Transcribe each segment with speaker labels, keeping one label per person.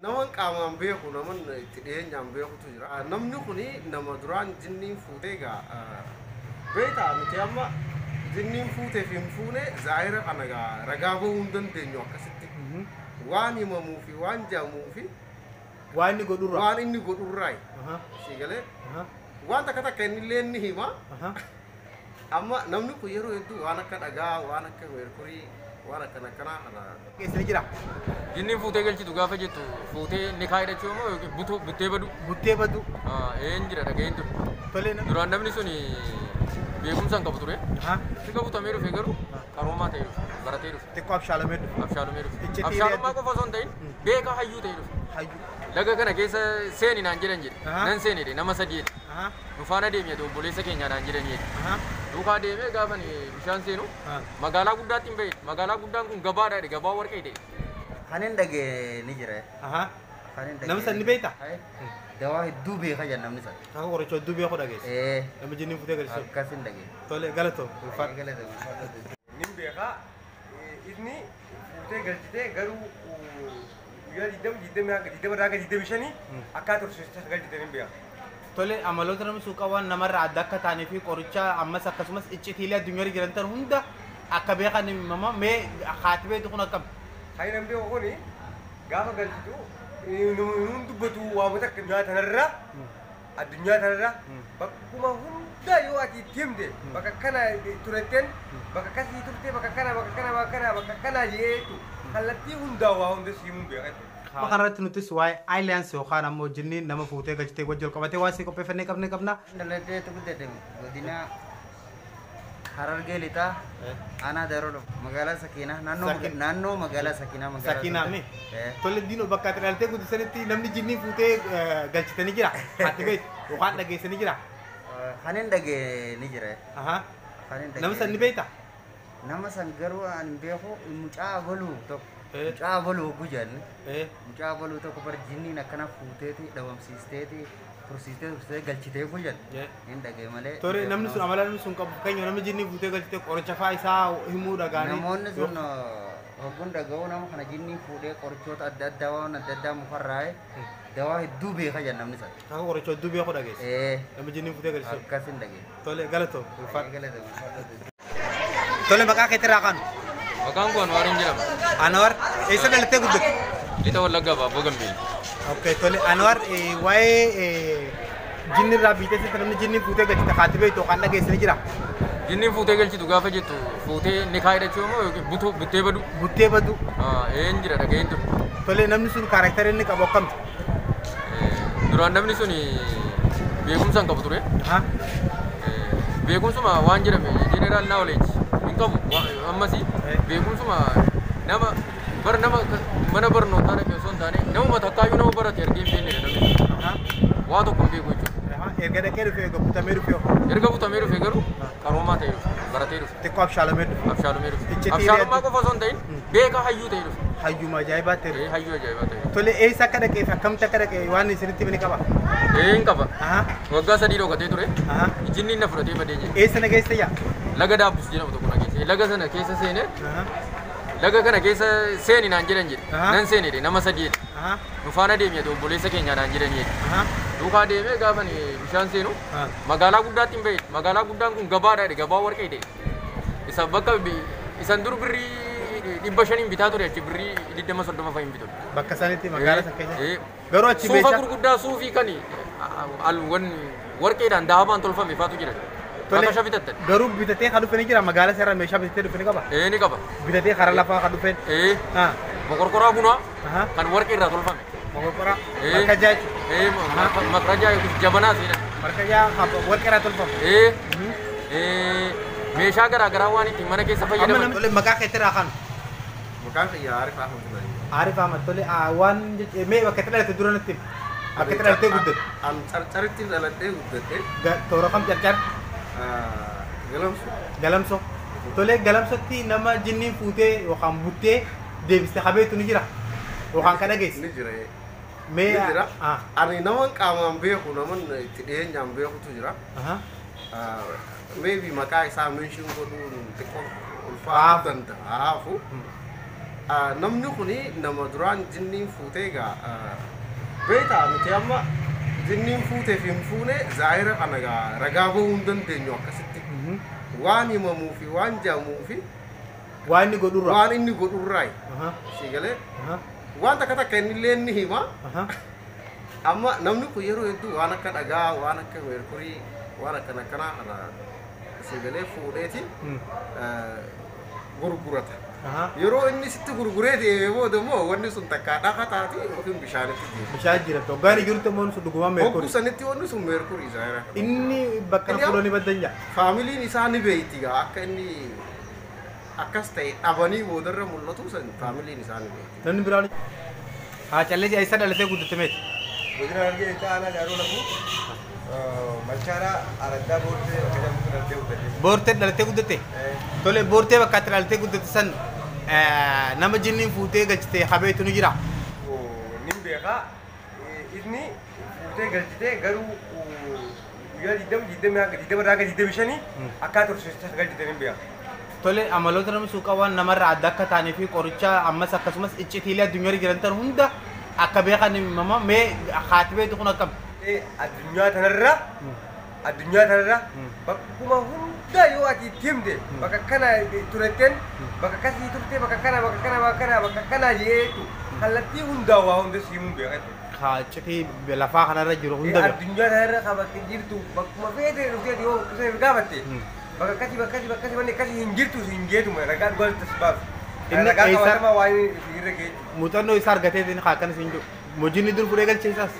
Speaker 1: Naman qaamaan beeku naman itti dhiyeenyaan beekutu jira. Namni kuni nama duraan jinniin fuutee egaa beektaa miti amma jinniin fuutee fi hin fuune zaahira kana egaa ragaa bahuu hin dandeenyu akkasitti. Waan himamuu fi waan jaamuu fi
Speaker 2: waan inni
Speaker 1: godhurraayi. Si galee waan takka inni illee ni hima. Amma namni kun yeroo hedduu waan akka dhagaa waan akka meerkurii waan akkana kana
Speaker 2: keessa jira.
Speaker 3: Jinniin fuutee galchitu gaafa jettu fuutee ni kaa'ee jechuun moo yookiin buttee badu?
Speaker 2: Buttee badu.
Speaker 3: Een jira dhaga'een ture.
Speaker 2: Tolee
Speaker 3: duraan namni sun beekumsa hin qabu ture. Si qabutamee dhufe garuu qaroomaa ta'ee dhufe baratee dhufe.
Speaker 2: Xiqqoo abshaalumee dhufe.
Speaker 3: Abshaalumee dhufe. Abshaalummaa qofa osoo hin ta'in beekaa hayyuu ta'ee dhufe.
Speaker 2: Hayyuu.
Speaker 3: Laga kana keessa seeni naan jedhan jedhe. Nan seenedhe nama sadii jedhe. Dhufaana deemee obboleessa keenya naan jedhan jedhe. Duukaa deemee gaafa bishaan seenu magaalaa guddaatti hin bahedha. Magaalaa guddaan kun gabaadha jedhe gabaa warqee ta'e.
Speaker 4: Kan hin dhagee ni jira.
Speaker 2: Nama san ni beektaa?
Speaker 4: Dawaa hedduu beeka jedha namni san.
Speaker 2: Akka qoricha hedduu beeku dhageesse. Nama jinniin fuutee galchuu.
Speaker 4: Akkas hin dhagee.
Speaker 2: Tolee galatoo.
Speaker 5: Nin beeka inni fuutee galchitee garuu guyyaa 20 akka tursiisaa galchitee nin beeka.
Speaker 2: Tolee amaloota namni suuqa waan namarraa adda akka taanii fi qoricha ammas akkasumas iccitiilee addunyaa jiran tan hunda akka beekan mama mee haati beektu kun akkam.
Speaker 5: Hayi namni beeku kuni gaafa galchitu nun dubbatu waamota akka addunyaa tanarra bakkuma hunda yoo ati itti himte bakka kana turetteen bakka kasii turte bakka kana jeetu kallattii hundaa waa hunda siimuu beekatu.
Speaker 2: Bakka irratti nutis waa'ee aayilaansi yookaan ammoo jinniin nama fuutee galchitee wajjin qabatee waan si qopheeffannee qabna.
Speaker 4: Dhalatee tuqute godina Harargee lixaa aanaa Daroo magaalaa Sakiinaa naannoo magaalaa Sakiinaa magaalaa
Speaker 2: Sakiinaa mee tolle diinoo bakka ati dhalatee guddisanitti namni jinniin fuutee galchitanii jira ati beektu yookaan dhageessanii jira.
Speaker 4: Kan hin dhagee ni jira.
Speaker 2: Nama san ni beektaa?
Speaker 4: Nama san garuu ani beeku mucaa baluu tokko. Mucaa baluu gujanne. Mucaa baluu tokko bar jinniin akkana fuuteeti dhabamsiisteeti. Tursiistee galchitee gujan hin dhagee malee.
Speaker 2: Tore namni sun amala namni sun qabu keenya namni jinni fuutee galchitee qoricha faa isaa himuu dhagaanii.
Speaker 4: Namoonni sun hogguun dhaga'uu nama kana jinni fuudhee qorichoota adda addaa waan adda addaa mukarraa'e dawaa hedduu beeka jedha namni san.
Speaker 2: Akka qoricha hedduu beeku dhageesse. Namni jinni fuutee galchitee.
Speaker 4: Akkas hin dhagee.
Speaker 2: Tole galatoo. Tole maqaa keetirraa kan.
Speaker 3: Maqaan kun Anwaar jedhama.
Speaker 2: Anwaar eessa dhalattee guddatte?
Speaker 3: Lixa Wallaggaa Baaboo Gambeel.
Speaker 2: Oke, tole Anwar waa'ee jinni irraa biitee namni jinni fuutee galchite haati beektu kan dhageessanii jira.
Speaker 3: Jinniin fuutee galchitu gaafa jettu fuutee ni kaa'ee jechuun moo yookiin buttee badu?
Speaker 2: Buttee badu.
Speaker 3: Een jira dhaga'een ture.
Speaker 2: Tole namni sun kaarakterii inni qabu akkamti?
Speaker 3: Duraan namni sun beekumsa hin qabu ture. Beekumsuma waan jedhame jeneraal knowledge hin qabu ammasii beekumsuma nama mana barnootaa dhaqee osoo hin taane nama takkaayyuu nama barate argee hin beekne namni waa tokko hin beeku jechuudha.
Speaker 2: Erga dhaqee dhufee butamee dhufee.
Speaker 3: Erga butamee dhufee garuu qaroomaa ta'ee dhufe baratee dhufe.
Speaker 2: Xiqqoo abshaalumee dhufe.
Speaker 3: Abshaalumee dhufe. Abshaalummaa qofa osoo hin ta'in beekaa hayyuu ta'ee dhufe.
Speaker 2: Hayyuma ajaa'ibaa ta'e.
Speaker 3: Hayyuu ajaa'ibaa ta'e.
Speaker 2: Tole eessa akka dhaqee fi akkamitti akka dhaqee waan isinitti ni qaba?
Speaker 3: Hin qaba. Waggaa 3 dhokatee ture. Jinniin na fudhatee badee jira.
Speaker 2: Eessa nageesse yaa?
Speaker 3: Laga Daabbus jedhamu tokko nageesse. Laga sana keessa seenee laga kana keessa seeni naan jedhan jedhe. Nan seenedhe nama sadii jedhe. Dhufaana deemee obboleessa keenya naan jedhan jedhe. Duukaa deemee gaafa bishaan seenu magaalaa guddaatti hin bahedha. Magaalaa guddaan kun gabaadha jedhe gabaa warqee ta'e. Isa bakka isan dur birrii 500 bitaa ture achi birrii 20-30 fa'iin bitu.
Speaker 2: Bakka sanitti magaalaa sana keessa. Garuu achi
Speaker 3: beesha. Suufa gurguddaa suufii kan warqeedhaan dahabaan tolfame faatu jira. Bakka shabitattan.
Speaker 2: Garuu bitatee kan dhufee ni jira magaalaa seeraan meeshaa bitatee dhufee ni qaba.
Speaker 3: Ni qaba.
Speaker 2: Bitatee karaa lafaa kan dhufeen.
Speaker 3: Mokorkoraa bunaa kan warqee irraa tolfame.
Speaker 2: Mokorkoraa. Marka jaa.
Speaker 3: Marka jaa jabanaa seenan.
Speaker 2: Marka jaa warqee irraa tolfame.
Speaker 3: Meeshaa garaa waan ittiin mana keessa fayyadaman.
Speaker 2: Tole maqaa keetirraa kan.
Speaker 1: Maqaan kiyya Arif Ahmad.
Speaker 2: Arif Ahmad tole waan mee bakka itti dhalatte dura natti. Bakka itti dhalattee guddatte.
Speaker 1: An carcaritti dhalattee guddatte.
Speaker 2: Toora kam carcar? Galamso. Tole galamsotti nama jinniin fuutee yookaan buttee deebiste habeetu ni jira. Yookaan kan dhageesse.
Speaker 1: Ni jira.
Speaker 2: Mee
Speaker 1: jira. Ani naman qaamaan beeku naman itti dhiyeenyaan beekutu jira. Maybe maqaa isaa meeshaan godhuun xiqqoo ulfaatuu danda'a. namni kuni nama duraan jinniin fuutee egaa beektaa miti amma jinniin fuutee fi hin fuune zaahira kana egaa ragaa bahuu hin dandeenyu akkasitti waan himamuu fi waan jaamuu fi
Speaker 2: waan inni
Speaker 1: godhurraa siigalee waan takka inni illee ni hima amma namni kun yeroo hedduu waan akka dhagaa waan akka meerkurii waan akkana kana siigalee fuudheeti gurgurata. Yeroo inni sitti gurguree deemee booda immoo wanni sun takka dhaqa taati yookiin bishaanitti deema.
Speaker 2: Bishaan jira ta'u gaari jiru ta'u sun dhugumaa meerkurii.
Speaker 1: Hoggusanitti wanni sun meerkurii zaahira.
Speaker 2: Inni bakka fuudhanii baddan jaa.
Speaker 1: Faamiliin isaa ni beeyti gaa akka inni akkas ta'e dhabanii boodarra mul'atu san faamiliin isaa ni beeyti.
Speaker 2: Namni biraan haa callee eessa dhalatee guddate meeti?
Speaker 5: Godina Harargee itti aanaa Jaaroo Lafuu Malchaara Araddaa Boortee bakka jedhamutti dhalatee guddate.
Speaker 2: Boortee dhalatee guddate? Tole boortee bakka itti dhalatee guddate san nama jinniin fuutee galchitee habeetu ni jira?
Speaker 5: Nin beekaa inni fuutee galchitee garuu guyyaa 20 akka tursiisaa galchitee nin beeka.
Speaker 2: Tole amaloota namni suuqa waan namarraa adda akka taanii fi qoricha ammas akkasumas iccitiilee addunyaa jiran ta'an hunda akka beekan mama mee haati beektu kun akkam?
Speaker 5: Addunyaa tanarra bakkuma hunda yoo ati itti himte bakka kana turetteen bakka kasii turte bakka kana jeetu kallattii hundaa waa hunda siimuun beekatu.
Speaker 2: Citii lafaa kanarra jiru hunda beeku.
Speaker 5: Addunyaa tanarra qabatte jirtu bakkuma feete dhuftee yoo kutuseef gaafatte bakka kasii wanni kasii hin jirtu hin geetuma ragaa dhugaa tasbaaf. Ragaa qabatama waan irra geetu.
Speaker 2: Muuxannoo isaa argatee haa akkanas hin jiru. Mojinni dur fudhee galcheessaas.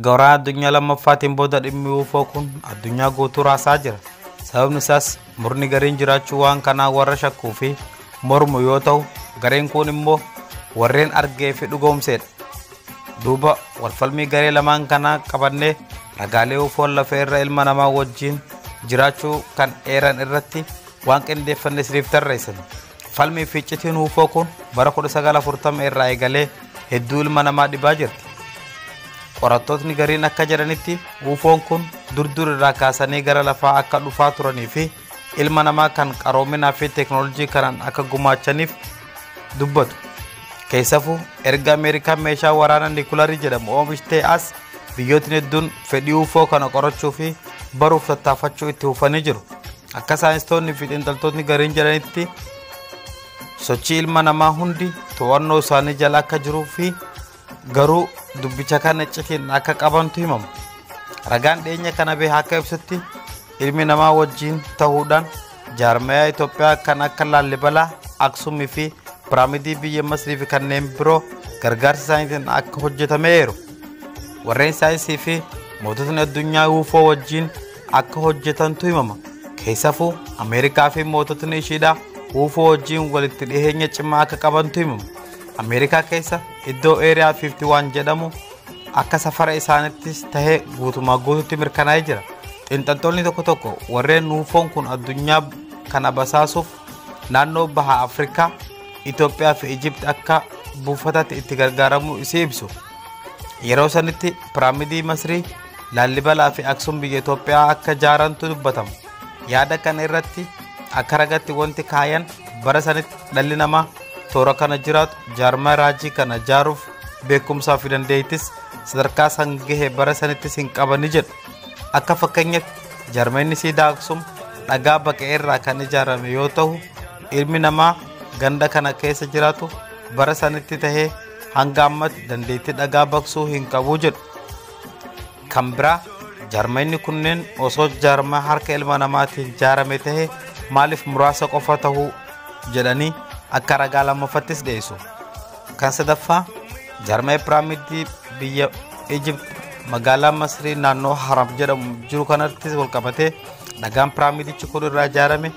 Speaker 6: Gawraa addunyaa lammaffaatiin booda dhimmi UFO kun addunyaa guutuu raasaa jira. Sababni isaas murni gariin jiraachuu waan kanaa warra shakkuu fi mormu yoo ta'u, gareen kun immoo warreen argee fi dhugoomsedha. Duuba walfalmii garee lamaan kanaa qabannee ragaalee UFO lafee irra ilma namaa wajjin jiraachuu kan eeran irratti waan qindeeffanne isiniif tarreessan. Falmii fi iccitiin UFO kun bara 1940 irraa eegalee hedduu ilma namaa dhibaa jirti. Qorattootni gariin akka jedhanitti UFO'n kun dur irraa kaasanii gara lafaa akka dhufaa turanii fi ilma namaa kan qaroominaa fi teeknooloojii kanaan akka gumaachaniif dubbatu. Keessafuu erga Ameerikaan meeshaa waraanaa niikularii jedhamu oomishtee as biyyootni hedduun fedhii UFO kana qorachuu fi baruuf tattaafachuu itti fufanii jiru. Akka saayinsistoonni fi xiinxaltootni gariin jedhanitti sochii ilma namaa hundi to'annoo isaanii jala akka jiruu fi garuu dubbicha kana iccitiin akka qabantu himamu. Ragaan dhiyeenya kana bee akka ibsutti ilmi namaa wajjin ta'uudhaan jaarmayaa Itoophiyaa kan akka Laallibalaa, Aksumii fi Piraamidii biyya Masrii fi kanneen biroo gargaarsa isaaniitiin akka hojjetameeru. Warreen saayinsii fi moototni addunyaa UFO wajjin akka hojjetantu himama. Keessafuu Ameerikaa fi moototni ishiidhaa UFO wajjin walitti dhiheenya cimaa akka qabantu himamu. Ameerikaa keessa iddoo Eeriyaa 51 jedhamu akka safara isaanittis tahee guutumaa guututti mirkanaa'ee jira. Xiinxaltoonni tokko warreen UFO'n kun addunyaa kana basaasuuf naannoo baha Afrikaa, Itoophiyaa fi Ijipti akka buufatatti itti gargaaramuu isii ibsu. Yeroo sanitti Piraamidii Masrii, Laallibalaa fi Aksum biyya Itoophiyaa akka ijaarantu dubbatama. Yaada kana irratti akka ragatti wanti kaayan bara sanitti dhalli namaa toora kana jiraatu jaarmaa raajii kana ijaaruuf beekumsaa fi dandeettis sadarkaa san gahee bara sanittis hin qabani jedhu. Akka fakkeenyaatti jaarmeenni siidaa Aksum dhagaa baqee irraa kan ijaarame yoo ta'u, ilmi namaa ganda kana keessa jiraatu bara sanitti tahee hanga ammatti dandeettii dhagaa baqsuu hin qabu jedhu. Kan biraa jaarmeenni kunneen osoo jaarmaa harka ilma namaatiin ijaarame tahee maaliif muraasa qofa ta'uu jedhanii akka ragaa lammaffattis dhiyeessu. Kan sadaffaa jaarmaa Piraamidii biyya Ijipti magaalaa Masrii naannoo Haram jedhamu jiru kanattis walqabatee dhagaan Piraamidichi kun irraa ijaarame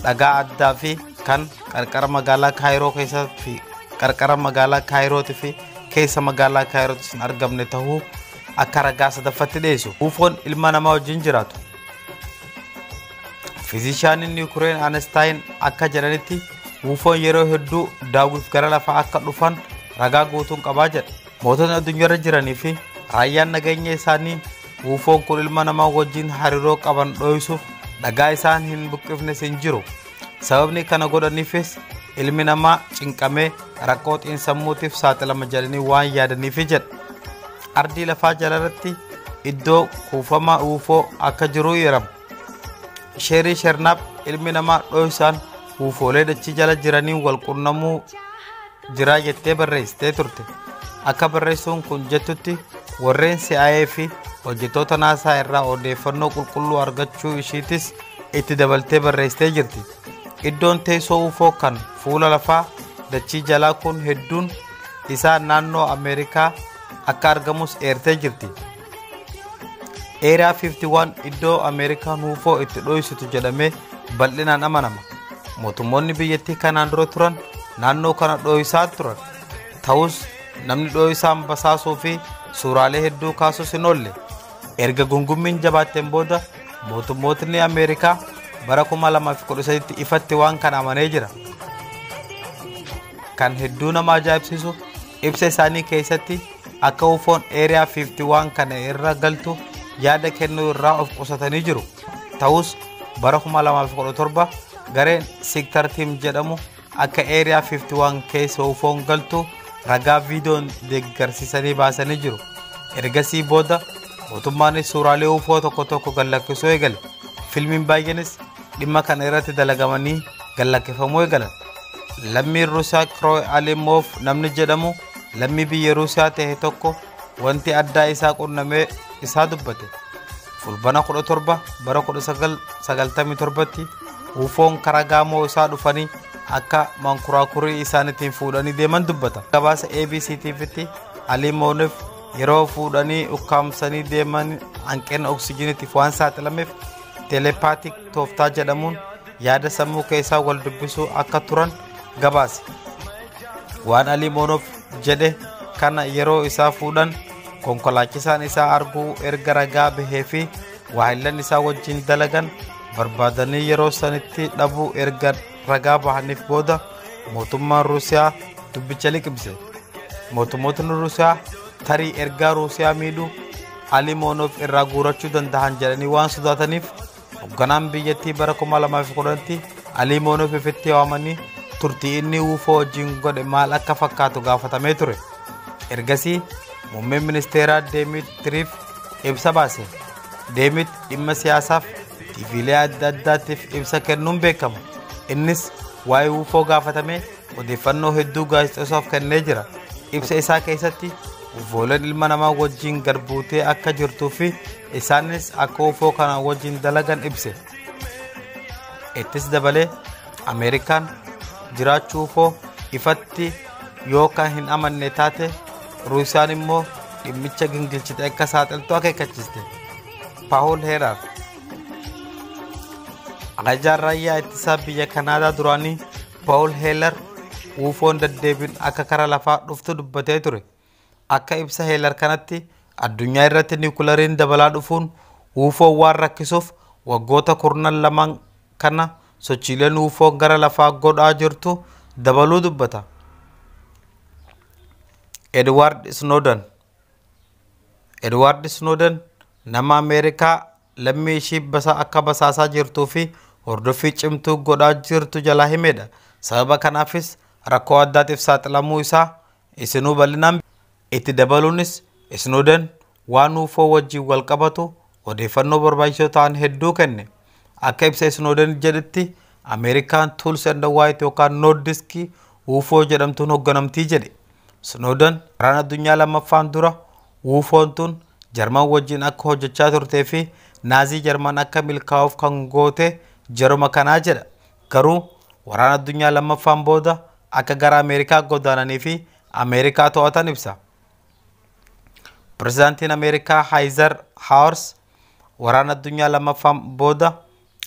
Speaker 6: dhagaa addaa fi kan qarqara magaalaa Kaayiroo keessatti fi qarqara magaalaa Kaayirootii fi keessa magaalaa Kaayirootis hin argamne ta'uu akka ragaa sadaffatti dhiyeessu. UFO'n ilma namaa wajjin jiraatu. Fiizishaaniin Yuukireen Anastaayin akka jedhanitti UFO'n yeroo hedduu daawwiif gara lafaa akka dhufan ragaa guutuun qabaa jedha. Mootonni addunyaarra jiranii fi raayyaan nageenya isaanii UFO'n kun ilma namaa wajjin hariiroo qaban dho'isuuf dhagaa isaan hin buqqifnes hin jiru. Sababni kana godhaniifis ilmi namaa cinqamee rakkoo xiinsammuutiif saaxilama jedhanii waan yaadaniifi jedha. Ardii lafaa jalarratti iddoo kuufama UFO akka jiru eerama. Sheerii Shernaap ilmi namaa dho'isaan UFOlee dachii jala jiraniin wal qunnamuu jira jettee barreessitee turte. Akka barreessuun kun jettutti warreen CIA fi hojjettoota NASA irraa odeeffannoo qulqulluu argachuu ishiitis itti dabaltee barreessitee jirti. Iddoon teessoo UFO kan fuula lafaa dachii jalaa kun hedduun isaa naannoo Ameerikaa akka argamus eertee jirti. Area 51 iddoo Ameerikaan UFO itti dho'isitu jedhamee bal'inaan amanama. Mootummoonni biyyattii kanaan dura turan naannoo kana dho'isaa turan. Ta'us namni dho'isaan basaasuu fi suuraalee hedduu kaasuus hin oolle. Erga gungummiin jabaatteen booda mootummootni Ameerikaa bara 2013 ifatti waan kana amanee jira. Kan hedduu nama ajaa'ibsiisu ibsa isaanii keessatti akka UFO'n Area 51 kana irra galtu yaada kennuu irraa of qusatanii jiru. Ta'us bara 2017 gareen Sector Team jedhamu akka Area 51 keessa UFO'n galtu ragaa viidiyoon deeggarsiisanii baasanii jiru. Ergasii booda mootummaanis suuraalee UFO tokko tokko gallakkisuu eegale. Filmiin baay'eenis dhimma kana irratti dalagamanii gallakkifamuu eegalan. Lammiin Ruusiyaa Kirooy Alimov namni jedhamu lammii biyya Ruusiyaa ta'e tokko wanti addaa isaa qunnamee isaa dubbate. Fulbana 17 bara 1997tti UFO'n karaa gaamoo isaa dhufanii akka mankuraakurii isaaniitiin fuudhanii deeman dubbata. Gabaasa ABC TV'tti Alimov yeroo fuudhanii ukkaamsanii deeman hanqina oksijiiniitiif waan saaxilameef telepaatik tooftaa jedhamuun yaada sammuu keessaa wal dubbisuu akka turan gabaase. Waan Alimov jedhe kana yeroo isaa fuudhan konkolaachisaan isaa arguu erga ragaa bahee fi waahillan isaa wajjin dalagan barbaadanii yeroo sanitti dhabuu erga ragaa bahaniif booda mootummaan Ruusiyaa dubbicha liqimse. Mootummootni Ruusiyaa tarii ergaa Ruusiyaa miidhuu Alimov irraa guurachuu danda'an jedhanii waan sodaataniif hoogganaan biyyattii bara 2010tti Alimov ifitti waamanii turtii inni UFO wajjin godhe maal akka fakkaatu gaafatamee ture. Ergasii muummeen ministeeraa Deemitriif ibsa baase. Deemit dhimma siyaasaaf tiiviilee adda addaatiif ibsa kennuun beekama. Innis waa'ee UFO gaafatamee odeeffannoo hedduu gaazexeessotaaf kennee jira. Ibsa isaa keessatti UFOleen ilma namaa wajjin garbuutee akka jirtuu fi isaanis akka UFO kana wajjin dalagan ibse. Ittis dabalee Ameerikaan jiraachuu UFO ifatti yookaan hin amanne taate Ruusiyaan immoo dhimmicha gingilchite akka saaxiltu akeekkachiiste. Paul Heerar ajajaan raayyaa ittisaa biyya Kanaadaa duraanii Paul Heelar UFO'n deddeebiin akka kara lafaa dhuftu dubbatee ture. Akka ibsa Heelar kanatti addunyaa irratti niwukileeriin dabalaa dhufuun UFO waan rakkisuuf waggoota 12 kana sochiileen UFO gara lafaa godhaa jirtu dabaluu dubbata. Edward Snowden nama Ameerikaa lammii ishii akka basaasaa jirtuu fi hordoffii cimtuu godhaa jirtu jalaa himedha. Sababa kanaafis rakkoo addaatiif saaxilamuu isaa isinuu bal'inaan itti dabaluunis Snowden waan UFO wajjin wal qabatu odeeffannoo barbaachisoo ta'an hedduu kenne. Akka ibsa Snowden jedhetti Ameerikaan Tools and White yookaan Nordisk UFO jedhamtuun hoogganamtii jedhe. Snowden waraana addunyaa lammaffaan dura UFO'n tun Jarman wajjin akka hojjechaa turtee fi Naazii Jarman akka milkaa'uuf kan goote jaruma kanaa jedha. Garuu waraana addunyaa lammaffaan booda akka gara Ameerikaa godaananii fi Ameerikaa to'atan ibsa. Pirezidaantiin Ameerikaa Eisenhower waraana addunyaa lammaffaan booda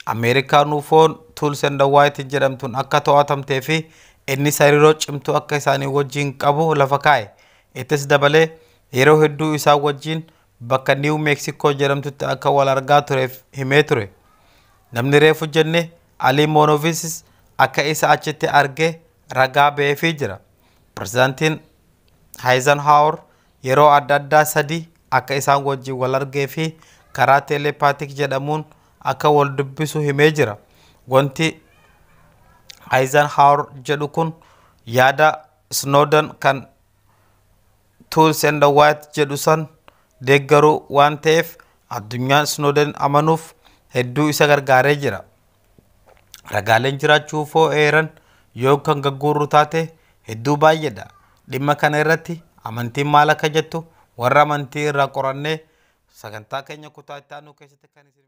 Speaker 6: Ameerikaan UFO'n Tools and White jedhamtuun akka to'atamtee fi inni hariiroo cimtuu akka isaanii wajjin qabu lafa kaa'e. Ittis dabalee yeroo hedduu isaa wajjin bakka New Mexico jedhamtutti akka wal argaa tureef himee ture. Namni reefu jenne Alimonovis akka isa achitti argee ragaa ba'eefii jira. Pirezidaantiin Eisenhower yeroo adda addaa sadii akka isaan wajjin wal argee fi karaa telepaatik jedhamuun akka wal dubbisu himee jira. Wanti Eisenhower jedhu kun yaada Snowden kan Tools and the White jedhu san deeggaruu waan ta'eef addunyaan Snowden amanuuf hedduu isa gargaaree jira. Ragaaleen jiraachuu foo eeran yoo kan gagguurru taate hedduu baay'eedha. Dhimma kana irratti amantiin maal akka jettu warra amantii irraa qorannee sagantaa keenya kutaa itti aanu keessatti kan isin